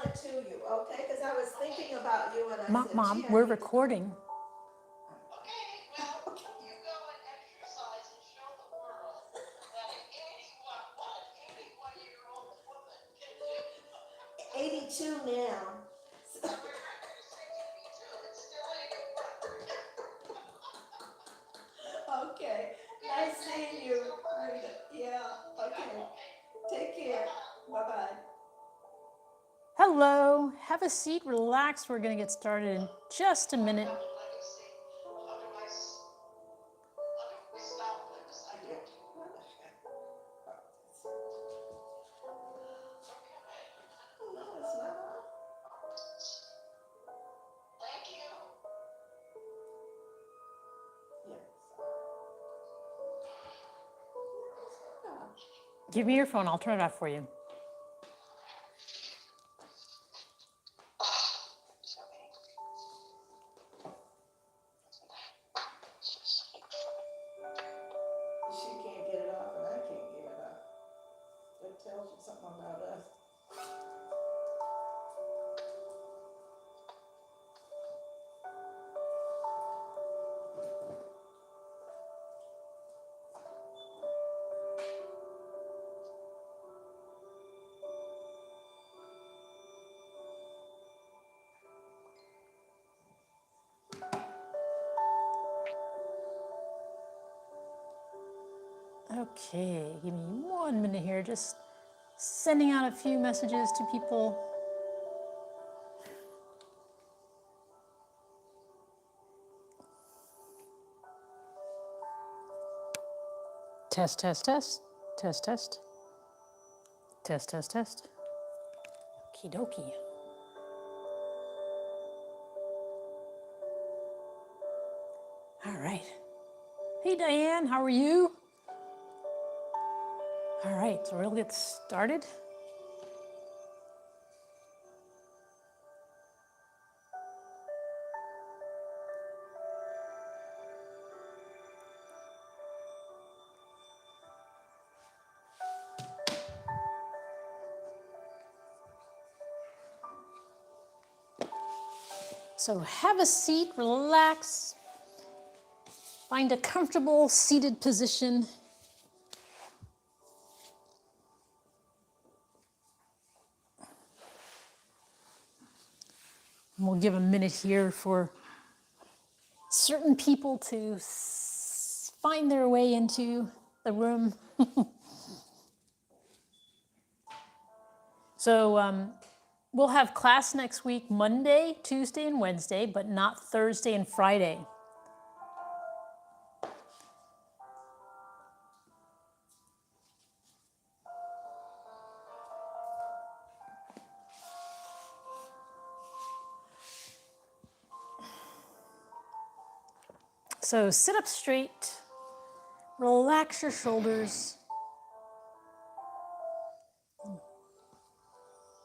it to you, okay? Because I was thinking about you and I said, Mom, gee, I we're need to recording. Okay, well, you go and exercise and show the world that an 81-year-old woman can do. 82 now. Well, we're right. You say 82, it's still 81. Okay. Nice seeing you, Rita. Yeah, okay. Take care. Bye-bye. Hello, have a seat, relax. We're going to get started in just a minute. Let me see. How do I stop this? I don't. No, it's not. Thank you. Give me your phone, I'll turn it off for you. She can't get it off and I can't get it off. That tells you something about us. Okay, give me 1 minute here, just sending out a few messages to people. Test, test, test, test, test, test, test, test. Okie dokie. All right. Hey Diane, how are you? All right, so we'll get started. So have a seat, relax, find a comfortable seated position. And we'll give a minute here for certain people to find their way into the room. So we'll have class next week, Monday, Tuesday, and Wednesday, but not Thursday and Friday. So sit up straight, relax your shoulders.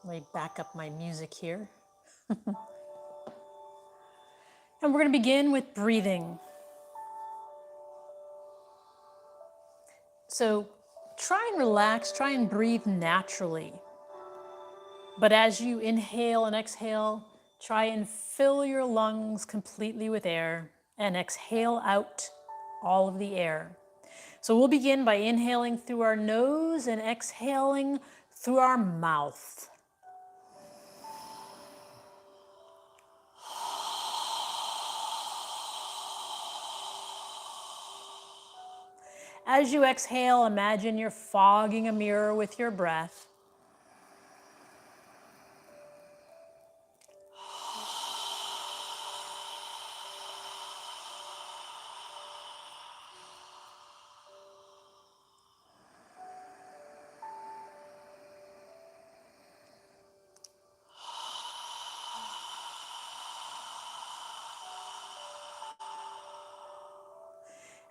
Let me back up my music here. And we're going to begin with breathing. So try and relax, try and breathe naturally. But as you inhale and exhale, try and fill your lungs completely with air and exhale out all of the air. So we'll begin by inhaling through our nose and exhaling through our mouth. As you exhale, imagine you're fogging a mirror with your breath.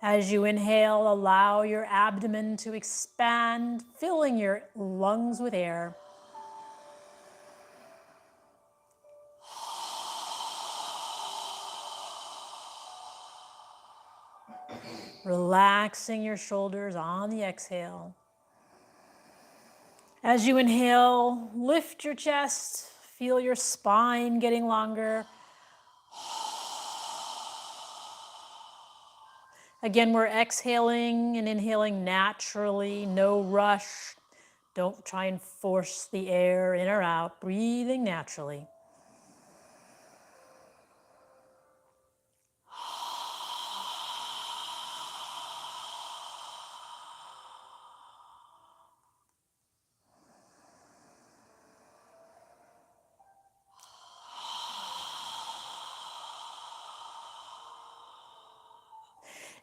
As you inhale, allow your abdomen to expand, filling your lungs with air. Relaxing your shoulders on the exhale. As you inhale, lift your chest, Feel your spine getting longer. Again, we're exhaling and inhaling naturally, no rush. Don't try and force the air in or out, breathing naturally.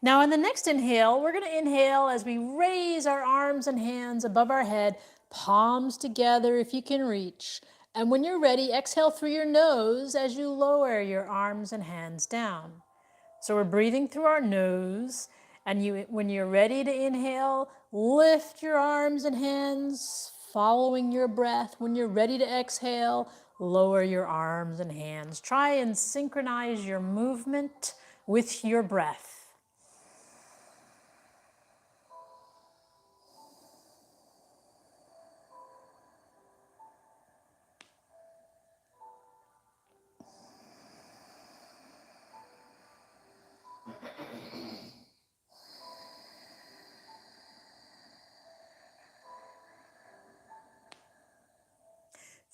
Now, on the next inhale, we're going to inhale as we raise our arms and hands above our head, palms together if you can reach. And when you're ready, exhale through your nose as you lower your arms and hands down. So we're breathing through our nose, and when you're ready to inhale, lift your arms and hands, following your breath. When you're ready to exhale, lower your arms and hands. Try and synchronize your movement with your breath.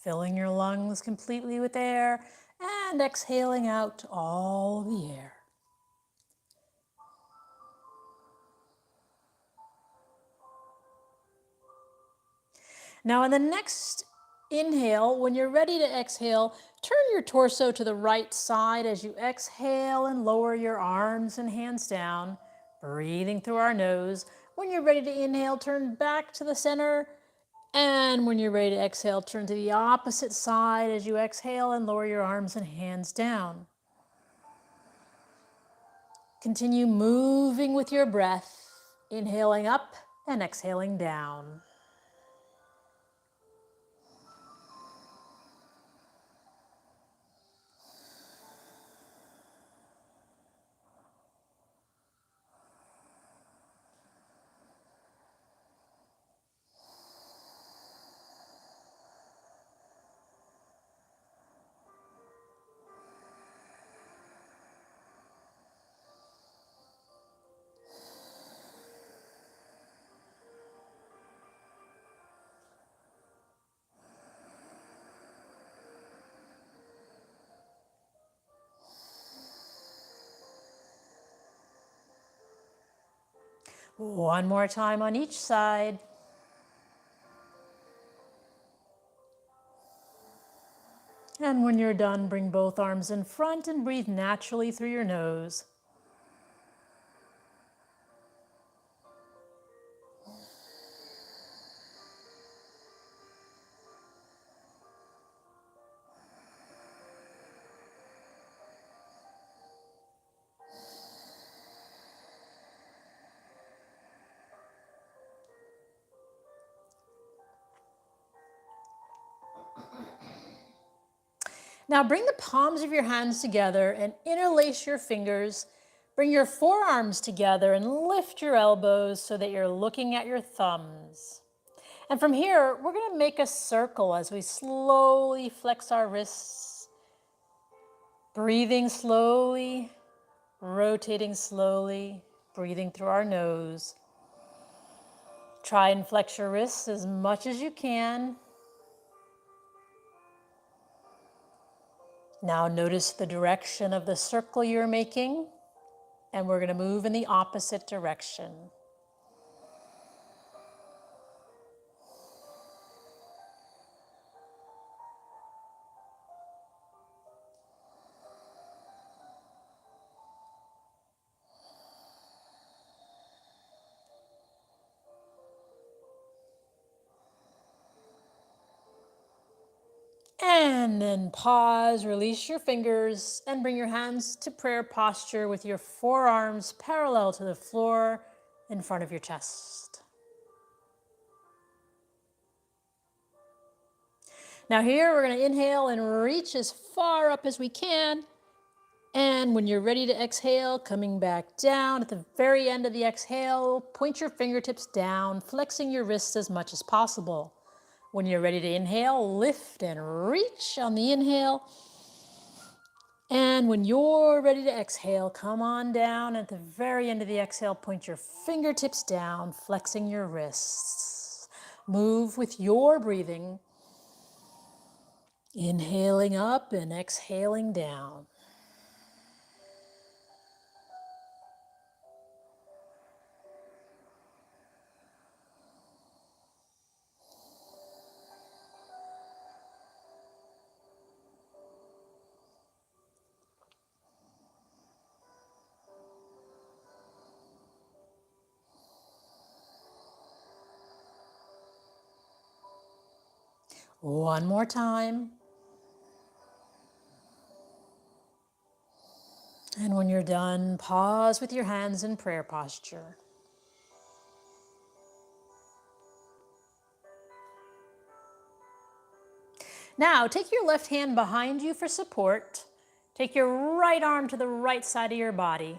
Filling your lungs completely with air and exhaling out all the air. Now, on the next inhale, when you're ready to exhale, turn your torso to the right side as you exhale and lower your arms and hands down, breathing through our nose. When you're ready to inhale, turn back to the center. And when you're ready to exhale, turn to the opposite side as you exhale and lower your arms and hands down. Continue moving with your breath, inhaling up and exhaling down. One more time on each side. And when you're done, bring both arms in front and breathe naturally through your nose. Now bring the palms of your hands together and interlace your fingers. Bring your forearms together and lift your elbows so that you're looking at your thumbs. And from here, we're going to make a circle as we slowly flex our wrists. Breathing slowly, rotating slowly, breathing through our nose. Try and flex your wrists as much as you can. Now notice the direction of the circle you're making, and we're going to move in the opposite direction. And then pause, release your fingers, and bring your hands to prayer posture with your forearms parallel to the floor in front of your chest. Now here we're going to inhale and reach as far up as we can. And when you're ready to exhale, coming back down at the very end of the exhale, point your fingertips down, flexing your wrists as much as possible. When you're ready to inhale, lift and reach on the inhale. And when you're ready to exhale, come on down. At the very end of the exhale, point your fingertips down, flexing your wrists. Move with your breathing. Inhaling up and exhaling down. One more time. And when you're done, pause with your hands in prayer posture. Now, take your left hand behind you for support. Take your right arm to the right side of your body.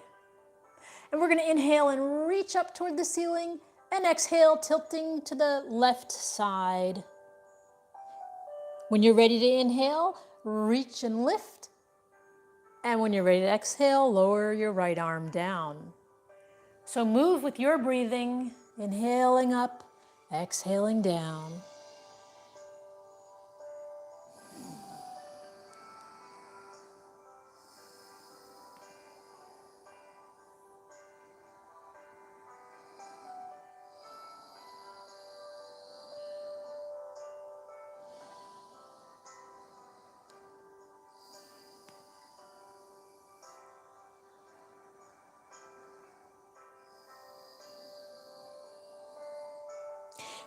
And we're going to inhale and reach up toward the ceiling, and exhale, tilting to the left side. When you're ready to inhale, reach and lift. And when you're ready to exhale, lower your right arm down. So move with your breathing, inhaling up, exhaling down.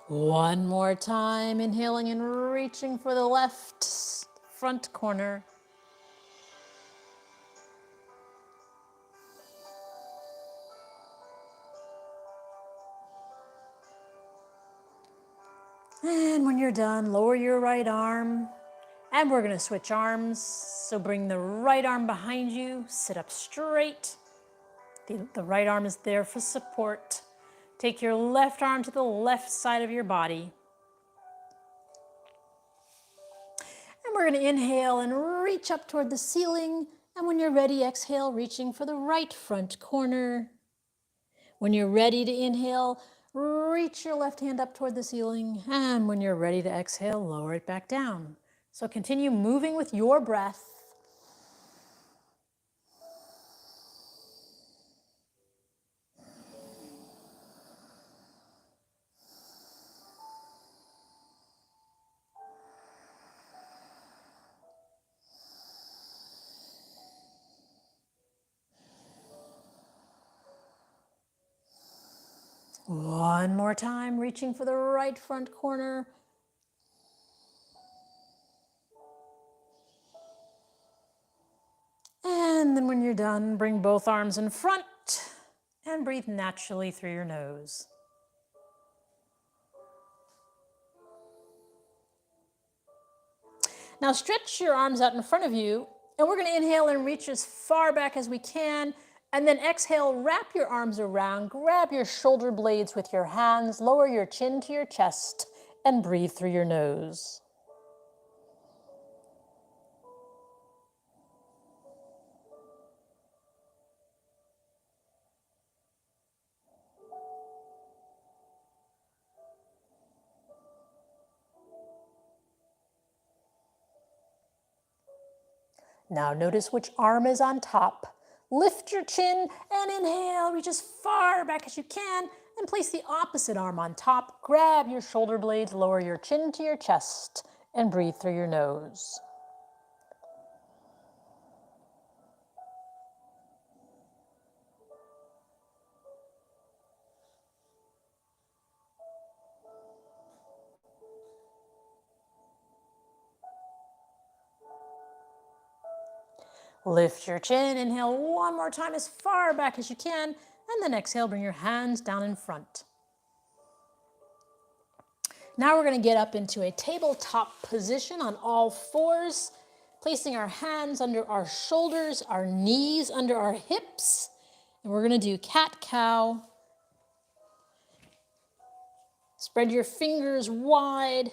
One more time, inhaling and reaching for the left front corner. And when you're done, lower your right arm. And we're going to switch arms. So bring the right arm behind you, sit up straight. The right arm is there for support. Take your left arm to the left side of your body. And we're going to inhale and reach up toward the ceiling. And when you're ready, exhale, reaching for the right front corner. When you're ready to inhale, reach your left hand up toward the ceiling. And when you're ready to exhale, lower it back down. So continue moving with your breath. One more time, reaching for the right front corner. And then when you're done, bring both arms in front and breathe naturally through your nose. Now stretch your arms out in front of you, and we're going to inhale and reach as far back as we can. And then exhale, wrap your arms around, grab your shoulder blades with your hands, lower your chin to your chest, and breathe through your nose. Now notice which arm is on top. Lift your chin and inhale, reach as far back as you can, and place the opposite arm on top. Grab your shoulder blades, lower your chin to your chest, and breathe through your nose. Lift your chin, inhale one more time as far back as you can, and then exhale, bring your hands down in front. Now we're going to get up into a tabletop position on all fours, placing our hands under our shoulders, our knees under our hips, and we're going to do cat-cow. Spread your fingers wide,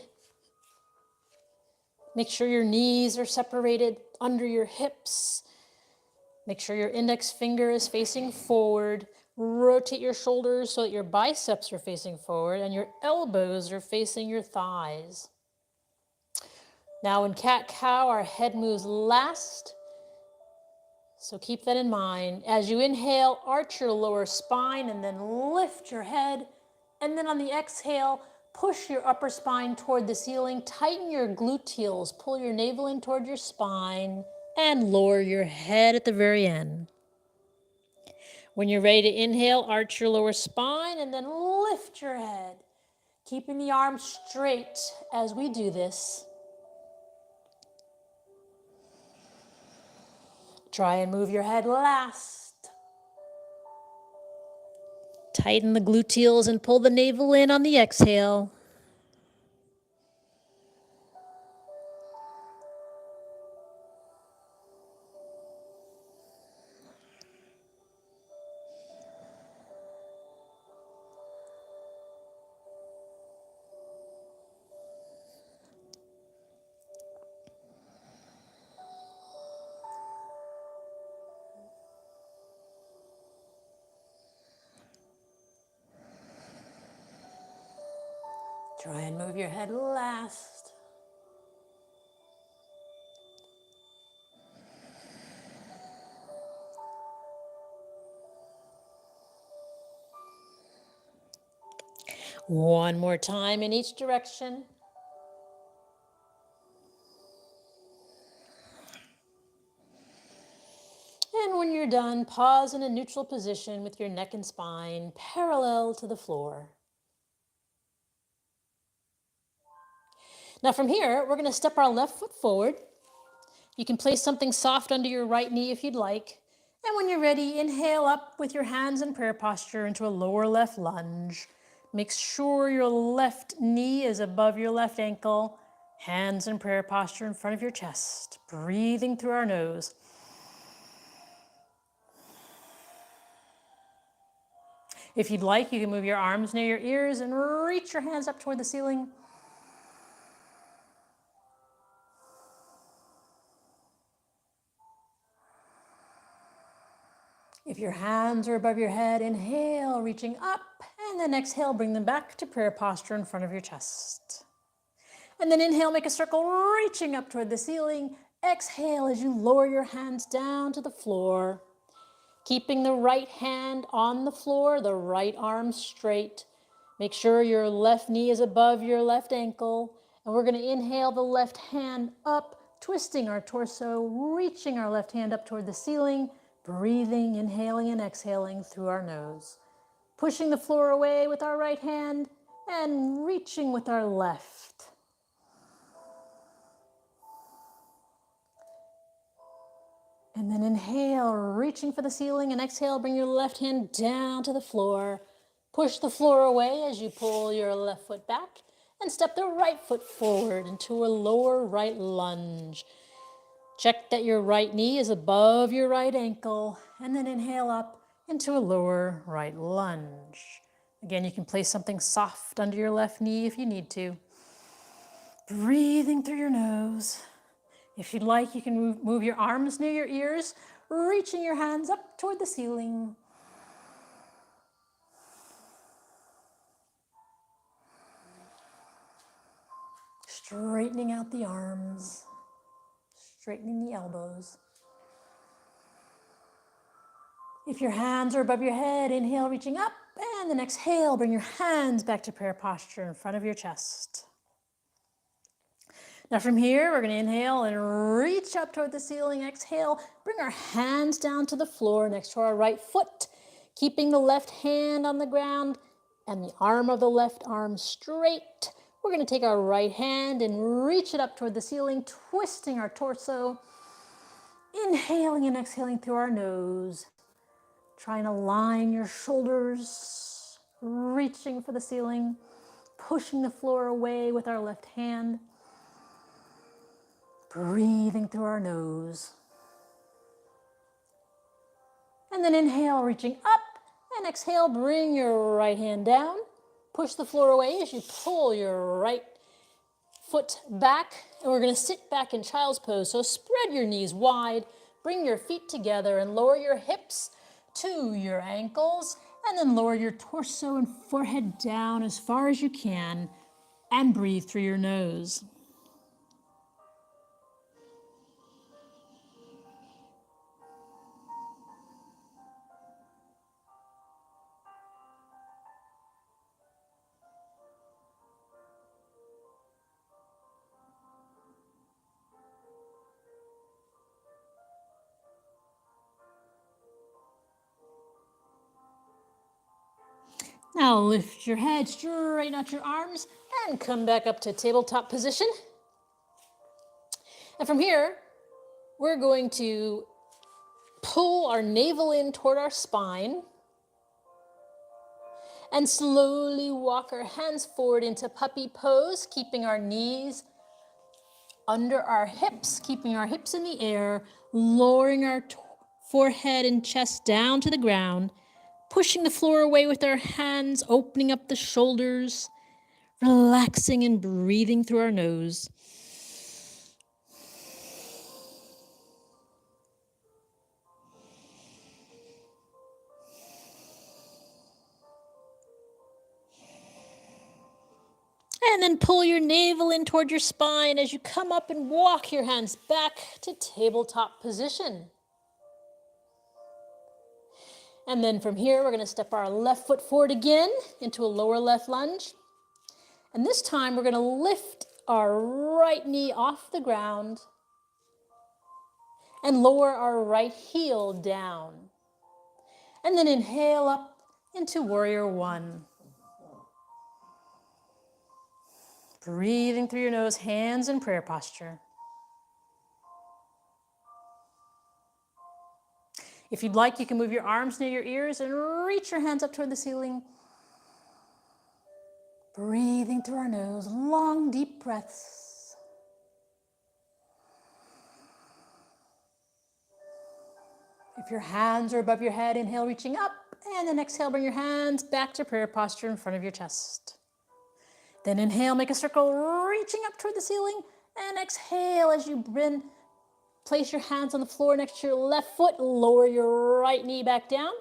Make sure your knees are separated under your hips. Make sure your index finger is facing forward. Rotate your shoulders so that your biceps are facing forward and your elbows are facing your thighs. Now in cat-cow, our head moves last. So keep that in mind. As you inhale, arch your lower spine and then lift your head. And then on the exhale, push your upper spine toward the ceiling. Tighten your gluteals. Pull your navel in toward your spine and lower your head at the very end. When you're ready to inhale, arch your lower spine and then lift your head. Keeping the arms straight as we do this. Try and move your head last. Tighten the gluteals and pull the navel in on the exhale. Try and move your head last. One more time in each direction. And when you're done, pause in a neutral position with your neck and spine parallel to the floor. Now from here, we're going to step our left foot forward. You can place something soft under your right knee if you'd like. And when you're ready, inhale up with your hands in prayer posture into a lower left lunge. Make sure your left knee is above your left ankle. Hands in prayer posture in front of your chest. Breathing through our nose. If you'd like, you can move your arms near your ears and reach your hands up toward the ceiling. If your hands are above your head, inhale, reaching up, and then exhale, bring them back to prayer posture in front of your chest. And then inhale, make a circle, reaching up toward the ceiling. Exhale as you lower your hands down to the floor. Keeping the right hand on the floor, the right arm straight. Make sure your left knee is above your left ankle. And we're going to inhale the left hand up, twisting our torso, reaching our left hand up toward the ceiling, breathing, inhaling and exhaling through our nose. Pushing the floor away with our right hand and reaching with our left. And then inhale, reaching for the ceiling, and exhale, bring your left hand down to the floor. Push the floor away as you pull your left foot back and step the right foot forward into a lower right lunge. Check that your right knee is above your right ankle, and then inhale up into a lower right lunge. Again, you can place something soft under your left knee if you need to. Breathing through your nose. If you'd like, you can move your arms near your ears, reaching your hands up toward the ceiling. Straightening out the arms, straightening the elbows. If your hands are above your head, inhale, reaching up, and then exhale, bring your hands back to prayer posture in front of your chest. Now from here, we're going to inhale and reach up toward the ceiling. Exhale, bring our hands down to the floor next to our right foot, keeping the left hand on the ground and the arm of the left arm straight. We're going to take our right hand and reach it up toward the ceiling, twisting our torso, inhaling and exhaling through our nose. Try and align your shoulders, reaching for the ceiling, pushing the floor away with our left hand. Breathing through our nose. And then inhale, reaching up, and exhale, bring your right hand down. Push the floor away as you pull your right foot back, and we're going to sit back in child's pose. So spread your knees wide, bring your feet together, and lower your hips to your ankles, and then lower your torso and forehead down as far as you can, and breathe through your nose. Now lift your head, straighten out your arms, and come back up to tabletop position. And from here, we're going to pull our navel in toward our spine and slowly walk our hands forward into puppy pose, keeping our knees under our hips, keeping our hips in the air, lowering our forehead and chest down to the ground, pushing the floor away with our hands, opening up the shoulders, relaxing and breathing through our nose. And then pull your navel in toward your spine as you come up and walk your hands back to tabletop position. And then from here, we're going to step our left foot forward again into a lower left lunge. And this time, we're going to lift our right knee off the ground and lower our right heel down. And then inhale up into warrior one. Breathing through your nose, hands in prayer posture. If you'd like, you can move your arms near your ears and reach your hands up toward the ceiling. Breathing through our nose, long, deep breaths. If your hands are above your head, inhale, reaching up, and then exhale, bring your hands back to prayer posture in front of your chest. Then inhale, make a circle, reaching up toward the ceiling, and exhale as you place your hands on the floor next to your left foot, lower your right knee back down.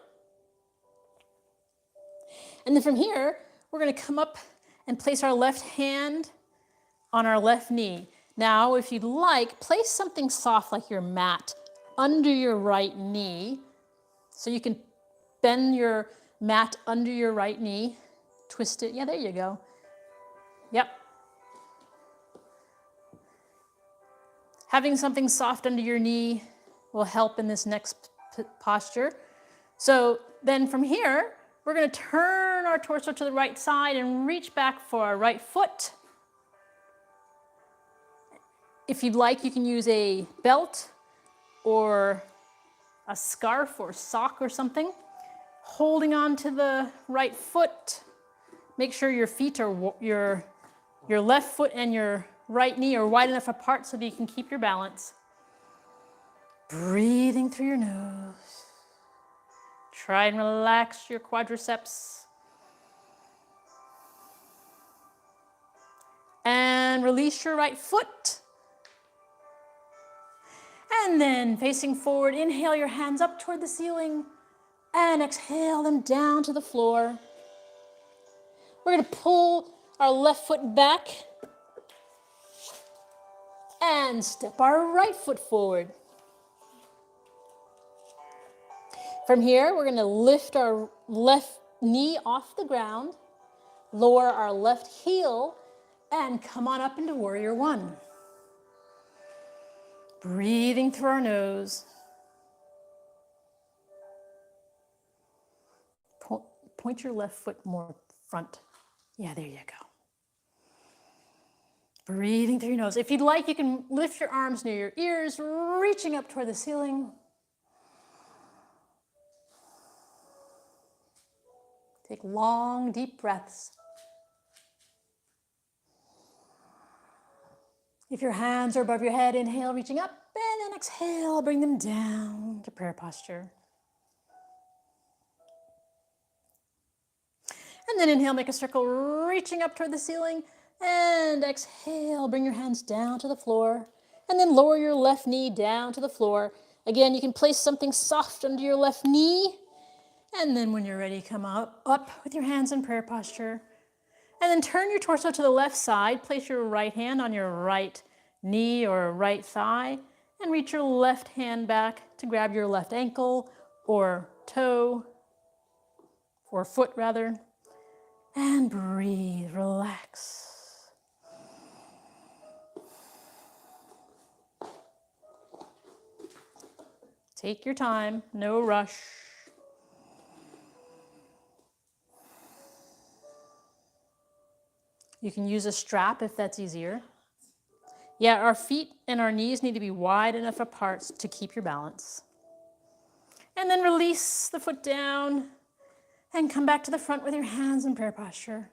And then from here, we're going to come up and place our left hand on our left knee. Now, if you'd like, place something soft like your mat under your right knee. So you can bend your mat under your right knee, twist it. Yeah, there you go. Yep. Having something soft under your knee will help in this next posture. So then from here, we're going to turn our torso to the right side and reach back for our right foot. If you'd like, you can use a belt or a scarf or sock or something. Holding on to the right foot. Make sure your feet are your left foot and your right knee are wide enough apart so that you can keep your balance. Breathing through your nose. Try and relax your quadriceps. And release your right foot. And then facing forward, inhale your hands up toward the ceiling and exhale them down to the floor. We're going to pull our left foot back and step our right foot forward. From here, we're going to lift our left knee off the ground, lower our left heel, and come on up into warrior one. Breathing through our nose. Point your left foot more front. Yeah, there you go. Breathing through your nose. If you'd like, you can lift your arms near your ears, reaching up toward the ceiling. Take long, deep breaths. If your hands are above your head, inhale, reaching up, and then exhale, bring them down to prayer posture. And then inhale, make a circle, reaching up toward the ceiling, And exhale, bring your hands down to the floor. And then lower your left knee down to the floor. Again, you can place something soft under your left knee. And then when you're ready, come up with your hands in prayer posture. And then turn your torso to the left side. Place your right hand on your right knee or right thigh. And reach your left hand back to grab your left ankle or toe, or foot rather. And breathe, relax. Take your time, no rush. You can use a strap if that's easier. Yeah, our feet and our knees need to be wide enough apart to keep your balance. And then release the foot down and come back to the front with your hands in prayer posture.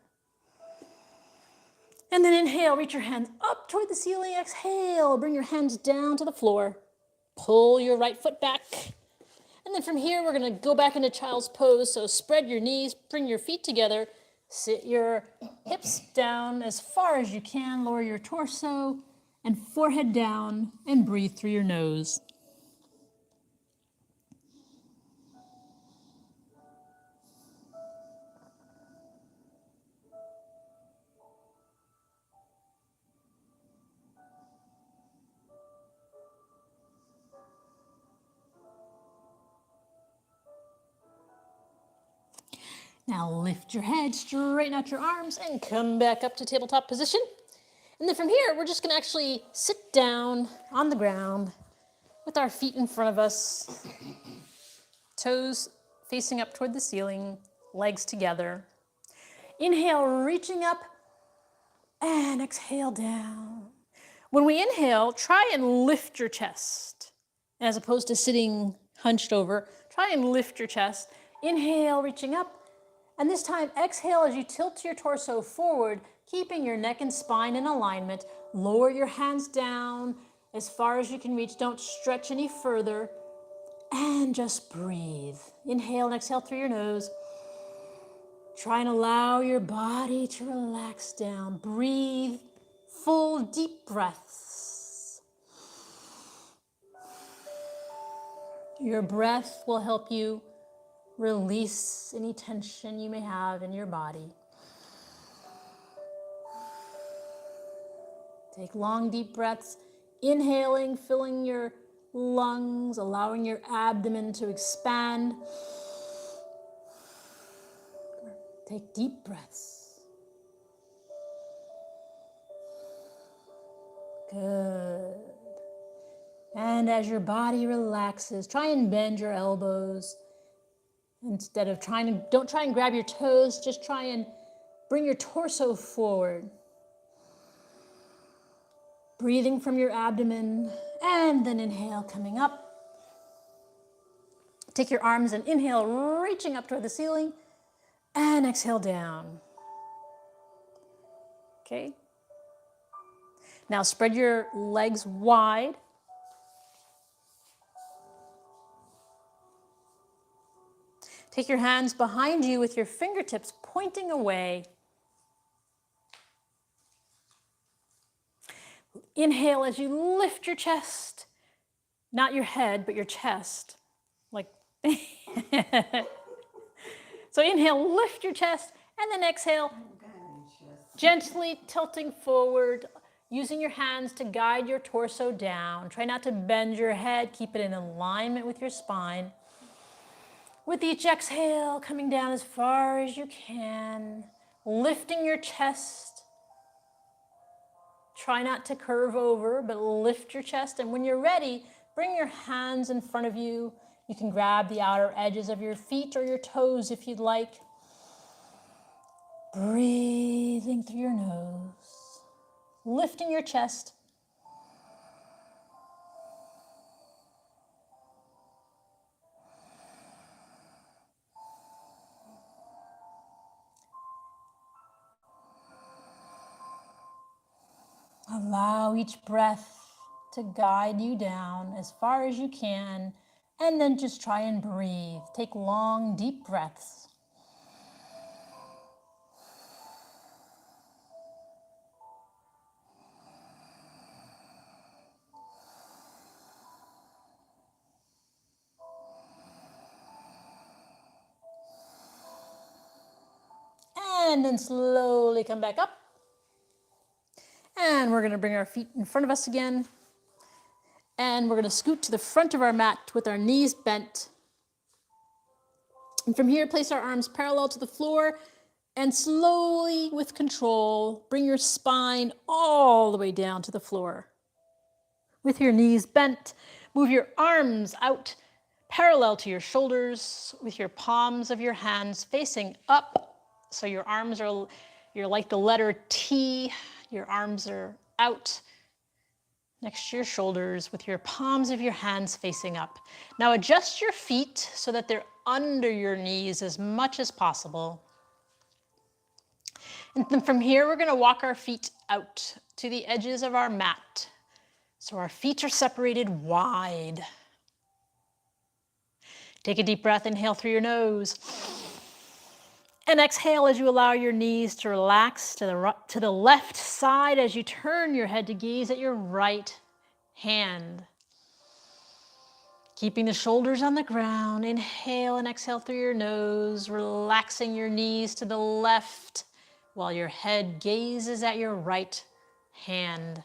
And then inhale, reach your hands up toward the ceiling. Exhale, bring your hands down to the floor. Pull your right foot back. And then from here, we're going to go back into child's pose. So spread your knees, bring your feet together. Sit your hips down as far as you can. Lower your torso and forehead down and breathe through your nose. Now lift your head, straighten out your arms, and come back up to tabletop position. And then from here, we're just going to actually sit down on the ground with our feet in front of us, toes facing up toward the ceiling, legs together. Inhale, reaching up, and exhale down. When we inhale, try and lift your chest. As opposed to sitting hunched over, try and lift your chest. Inhale, reaching up. And this time, exhale as you tilt your torso forward, keeping your neck and spine in alignment. Lower your hands down as far as you can reach. Don't stretch any further. And just breathe. Inhale and exhale through your nose. Try and allow your body to relax down. Breathe full, deep breaths. Your breath will help you release any tension you may have in your body. Take long, deep breaths, inhaling, filling your lungs, allowing your abdomen to expand. Take deep breaths. Good. And as your body relaxes, try and bend your elbows. Instead of don't try and grab your toes, just try and bring your torso forward. Breathing from your abdomen, and then inhale, coming up. Take your arms and inhale, reaching up toward the ceiling, and exhale down. Okay? Now spread your legs wide. Take your hands behind you with your fingertips pointing away. Inhale as you lift your chest, not your head, but your chest. Like, so inhale, lift your chest, and then exhale, gently tilting forward, using your hands to guide your torso down. Try not to bend your head, keep it in alignment with your spine. With each exhale, coming down as far as you can, lifting your chest. Try not to curve over, but lift your chest. And when you're ready, bring your hands in front of you. You can grab the outer edges of your feet or your toes if you'd like. Breathing through your nose, lifting your chest. Allow each breath to guide you down as far as you can, and then just try and breathe. Take long, deep breaths. And then slowly come back up. And we're going to bring our feet in front of us again. And we're going to scoot to the front of our mat with our knees bent. And from here, place our arms parallel to the floor. And slowly, with control, bring your spine all the way down to the floor. With your knees bent, move your arms out parallel to your shoulders with your palms of your hands facing up. So your arms are, you're like the letter T. Your arms are out next to your shoulders with your palms of your hands facing up. Now adjust your feet so that they're under your knees as much as possible. And then from here, we're going to walk our feet out to the edges of our mat. So our feet are separated wide. Take a deep breath, inhale through your nose. And exhale as you allow your knees to relax to the left side as you turn your head to gaze at your right hand. Keeping the shoulders on the ground, inhale and exhale through your nose, relaxing your knees to the left while your head gazes at your right hand.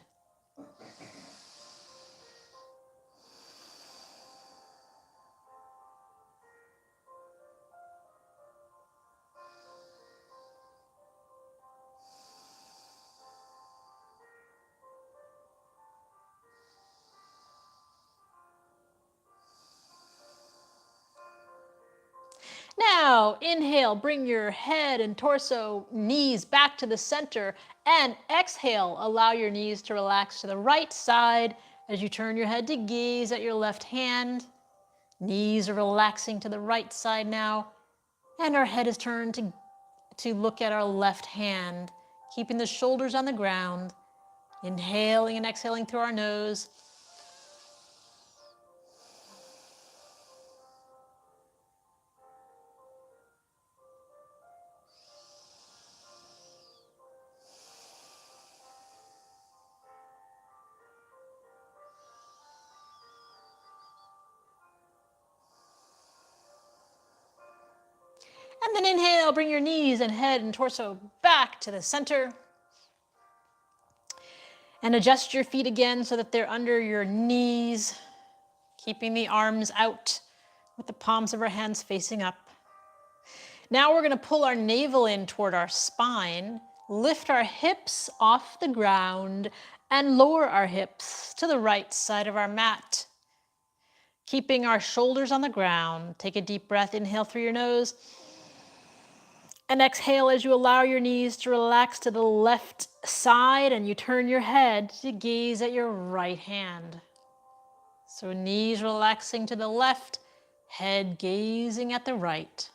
Now, inhale, bring your head and torso, knees back to the center, and exhale, allow your knees to relax to the right side as you turn your head to gaze at your left hand. Knees are relaxing to the right side now, and our head is turned to look at our left hand, keeping the shoulders on the ground, inhaling and exhaling through our nose. And then inhale, bring your knees and head and torso back to the center. And adjust your feet again so that they're under your knees, keeping the arms out with the palms of our hands facing up. Now we're going to pull our navel in toward our spine, lift our hips off the ground, and lower our hips to the right side of our mat. Keeping our shoulders on the ground, take a deep breath, inhale through your nose. And exhale as you allow your knees to relax to the left side and you turn your head to gaze at your right hand. So knees relaxing to the left, head gazing at the right.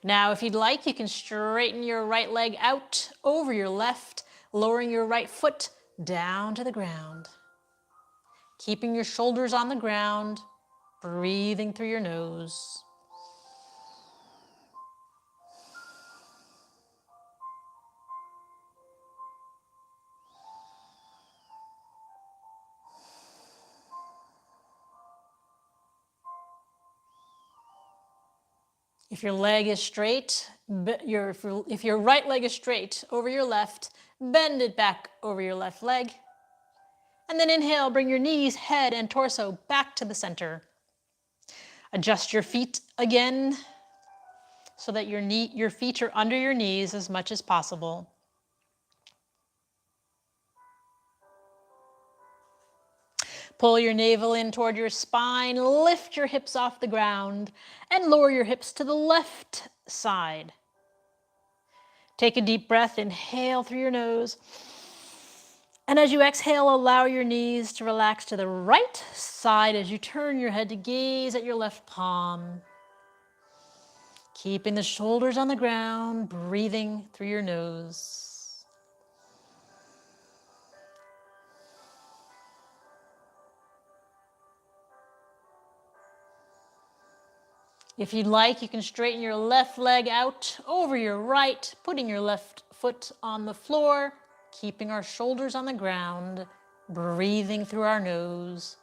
Now, if you'd like, you can straighten your right leg out over your left, lowering your right foot down to the ground. Keeping your shoulders on the ground, breathing through your nose. If your leg is straight, if your right leg is straight over your left, bend it back over your left leg. And then inhale, bring your knees, head, and torso back to the center. Adjust your feet again so that your feet are under your knees as much as possible. Pull your navel in toward your spine, lift your hips off the ground, and lower your hips to the left side. Take a deep breath, inhale through your nose. And as you exhale, allow your knees to relax to the right side as you turn your head to gaze at your left palm. Keeping the shoulders on the ground, breathing through your nose. If you'd like, you can straighten your left leg out over your right, putting your left foot on the floor, keeping our shoulders on the ground, breathing through our nose.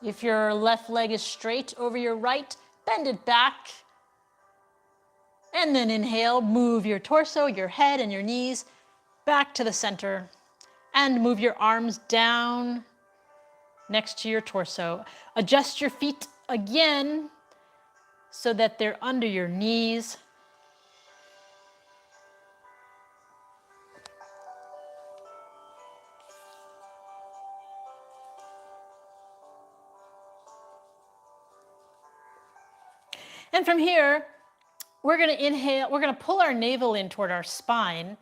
If your left leg is straight over your right, bend it back. And then inhale, move your torso, your head, and your knees back to the center. And move your arms down next to your torso. Adjust your feet again so that they're under your knees. And from here, we're going to inhale, we're going to pull our navel in toward our spine,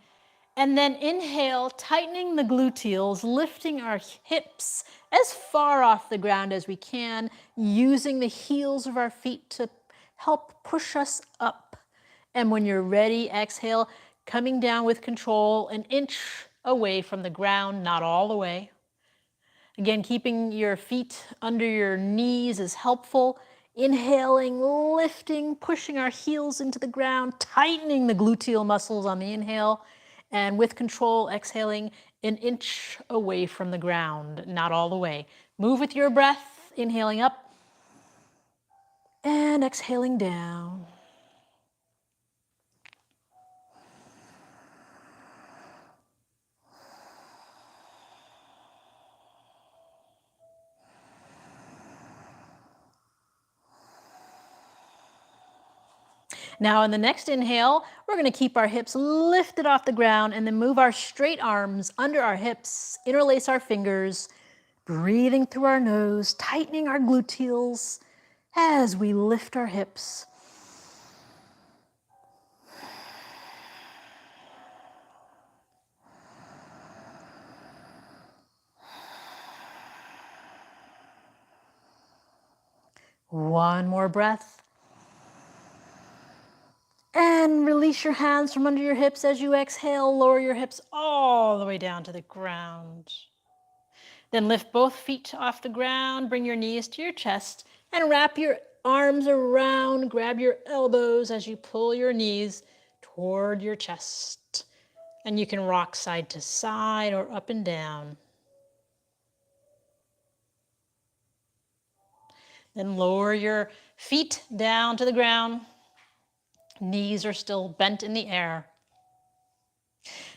and then inhale, tightening the gluteals, lifting our hips as far off the ground as we can, using the heels of our feet to help push us up. And when you're ready, exhale, coming down with control, an inch away from the ground, not all the way. Again, keeping your feet under your knees is helpful. Inhaling, lifting, pushing our heels into the ground, tightening the gluteal muscles on the inhale, and with control, exhaling an inch away from the ground, not all the way. Move with your breath, inhaling up and exhaling down. Now in the next inhale, we're going to keep our hips lifted off the ground and then move our straight arms under our hips, interlace our fingers, breathing through our nose, tightening our gluteals as we lift our hips. One more breath. And release your hands from under your hips as you exhale. Lower your hips all the way down to the ground. Then lift both feet off the ground, bring your knees to your chest, and wrap your arms around, grab your elbows as you pull your knees toward your chest. And you can rock side to side or up and down. Then lower your feet down to the ground. Knees are still bent in the air.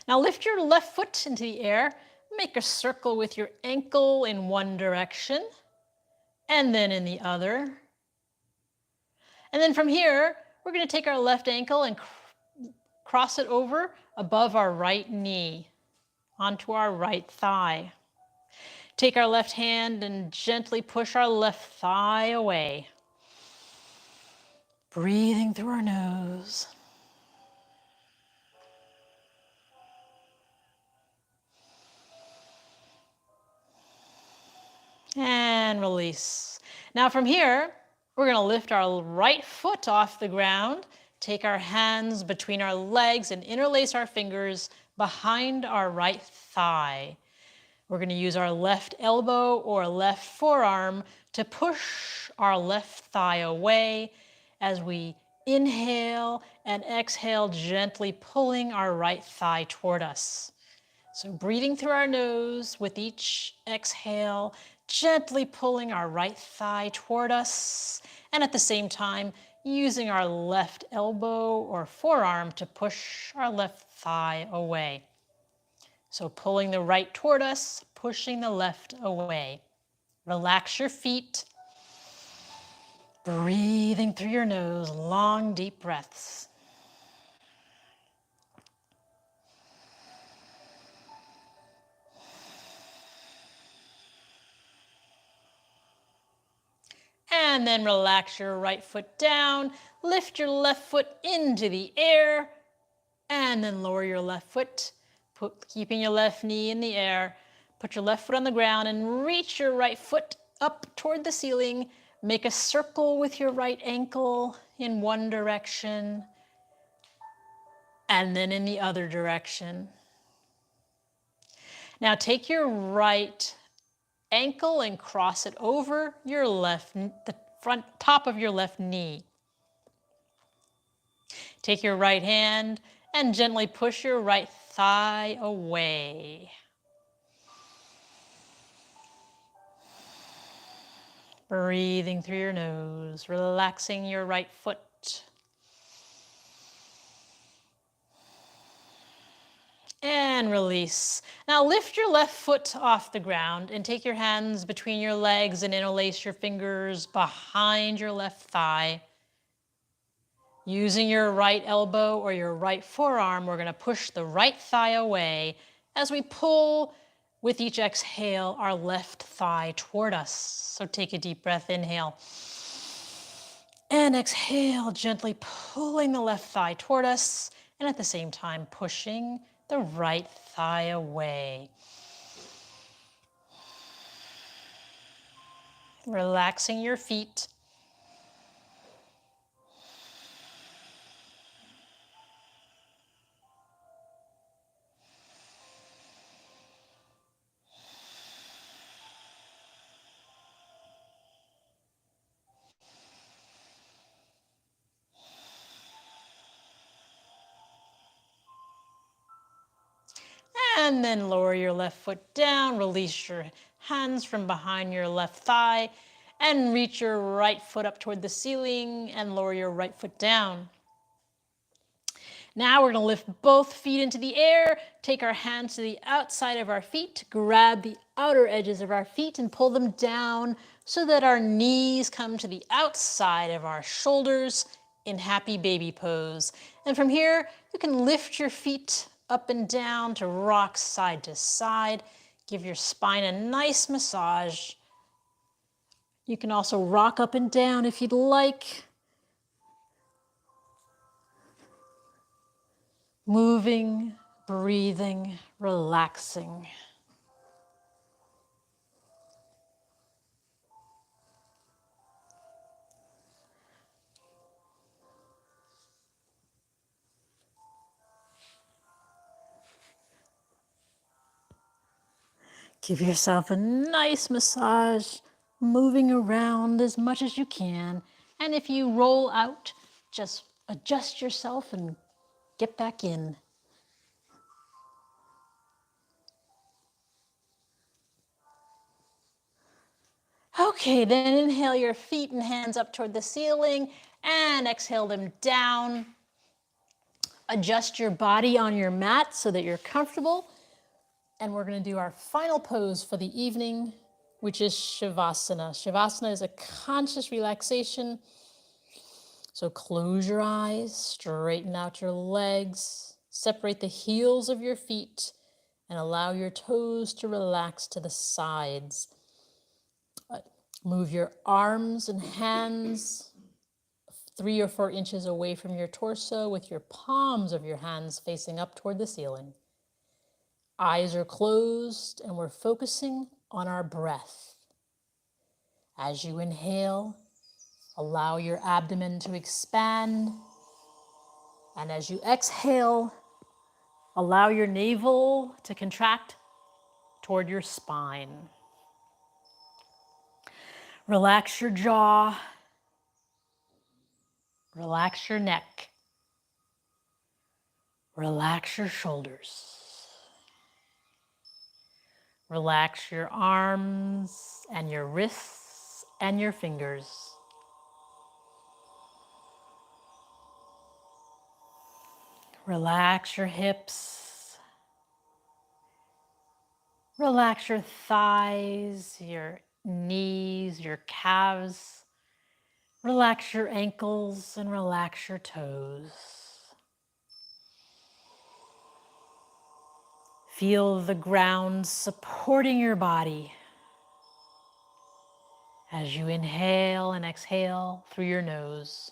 Now lift your left foot into the air. Make a circle with your ankle in one direction and then in the other. And then from here, we're going to take our left ankle and cross it over above our right knee onto our right thigh. Take our left hand and gently push our left thigh away. Breathing through our nose. And release. Now from here, we're going to lift our right foot off the ground, take our hands between our legs and interlace our fingers behind our right thigh. We're going to use our left elbow or left forearm to push our left thigh away as we inhale and exhale, gently pulling our right thigh toward us. So breathing through our nose with each exhale, gently pulling our right thigh toward us, and at the same time, using our left elbow or forearm to push our left thigh away. So pulling the right toward us, pushing the left away. Relax your feet. Breathing through your nose, long, deep breaths. And then relax your right foot down, lift your left foot into the air, and then lower your left foot, keeping your left knee in the air. Put your left foot on the ground and reach your right foot up toward the ceiling. Make a circle with your right ankle in one direction, and then in the other direction. Now take your right ankle and cross it over your left, the front top of your left knee. Take your right hand and gently push your right thigh away. Breathing through your nose, relaxing your right foot. And release. Now lift your left foot off the ground and take your hands between your legs and interlace your fingers behind your left thigh. Using your right elbow or your right forearm, we're going to push the right thigh away as we pull with each exhale our left thigh toward us. So take a deep breath, inhale. And exhale, gently pulling the left thigh toward us and at the same time pushing the right thigh away. Relaxing your feet. And then lower your left foot down, release your hands from behind your left thigh, and reach your right foot up toward the ceiling and lower your right foot down. Now we're going to lift both feet into the air, take our hands to the outside of our feet, grab the outer edges of our feet and pull them down so that our knees come to the outside of our shoulders in happy baby pose. And from here, you can lift your feet up and down to rock side to side. Give your spine a nice massage. You can also rock up and down if you'd like. Moving, breathing, relaxing. Give yourself a nice massage, moving around as much as you can. And if you roll out, just adjust yourself and get back in. Okay, then inhale your feet and hands up toward the ceiling and exhale them down. Adjust your body on your mat so that you're comfortable. And we're going to do our final pose for the evening, which is Shavasana. Shavasana is a conscious relaxation. So close your eyes, straighten out your legs, separate the heels of your feet, and allow your toes to relax to the sides. Move your arms and hands 3 or 4 inches away from your torso with your palms of your hands facing up toward the ceiling. Eyes are closed and we're focusing on our breath. As you inhale, allow your abdomen to expand. And as you exhale, allow your navel to contract toward your spine. Relax your jaw. Relax your neck. Relax your shoulders. Relax your arms and your wrists and your fingers. Relax your hips. Relax your thighs, your knees, your calves. Relax your ankles and relax your toes. Feel the ground supporting your body as you inhale and exhale through your nose.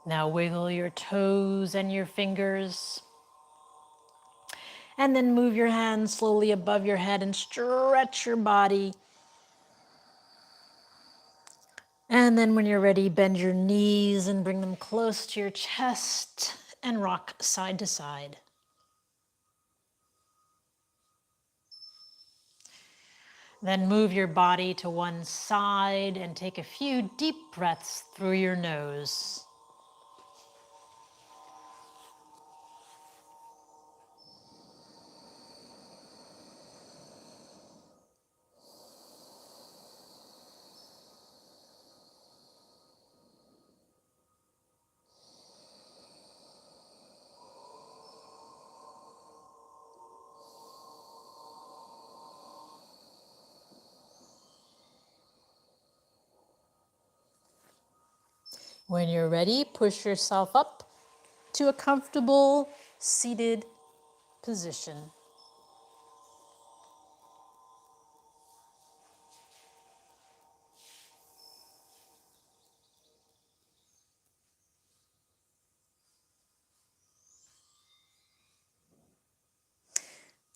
Now wiggle your toes and your fingers. And then move your hands slowly above your head and stretch your body. And then when you're ready, bend your knees and bring them close to your chest and rock side to side. Then move your body to one side and take a few deep breaths through your nose. When you're ready, push yourself up to a comfortable seated position.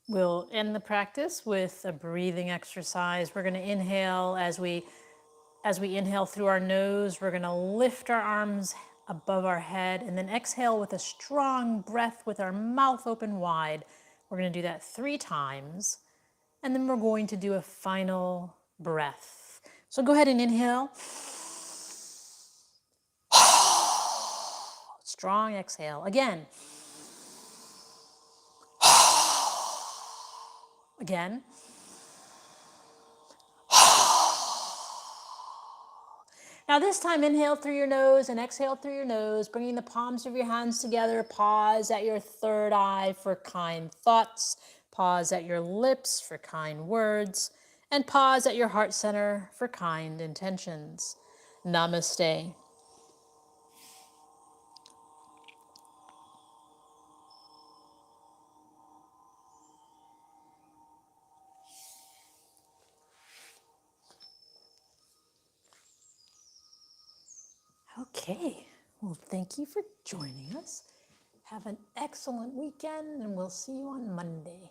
We'll end the practice with a breathing exercise. We're going to inhale as we inhale through our nose. We're going to lift our arms above our head and then exhale with a strong breath with our mouth open wide. We're going to do that 3 times. And then we're going to do a final breath. So go ahead and inhale. Strong exhale. Again. Again. Now this time, inhale through your nose and exhale through your nose, bringing the palms of your hands together. Pause at your third eye for kind thoughts. Pause at your lips for kind words. And pause at your heart center for kind intentions. Namaste. Okay, well, thank you for joining us. Have an excellent weekend, and we'll see you on Monday.